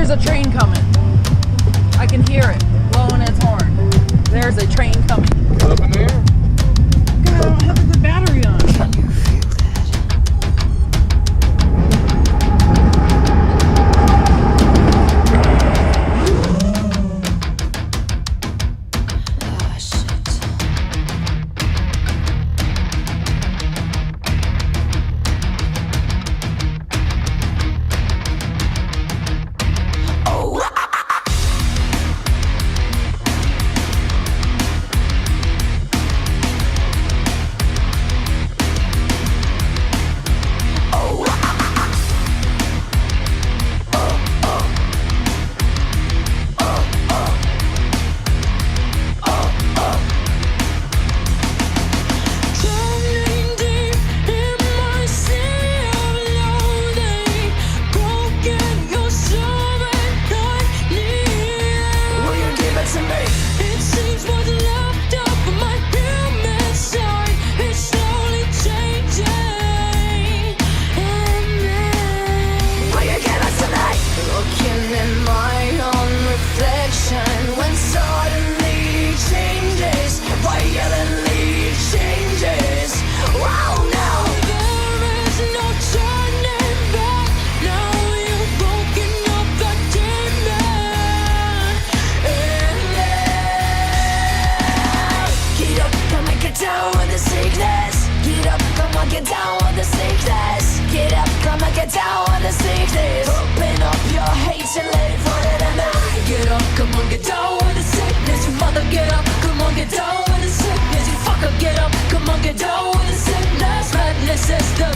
There's a train coming. I can hear it blowing its horn. There's a train coming. Up in there? God, I don't have a good battery on. Can you feel that? Ah, shit. Oh. Drowning deep in my sea of loathing, broken your soul and I need. Will you give it to me? It seems what's left of my human side is slowly changing. Will you give it to me? Looking in my own reflection when suddenly changes, violently changes. Wow, now there is no turning back. Now you've broken up the demon in me. Get up, come and get down with the sickness. Get up, come on, get down with the sickness. Get up, come and get down with the sickness. Open up your hate and let it fall into me. Get up, come on, get down with the sickness. You mother, get up, come on, get down with the sickness. You fucker, get up, come on, get down with the sickness. Madness is the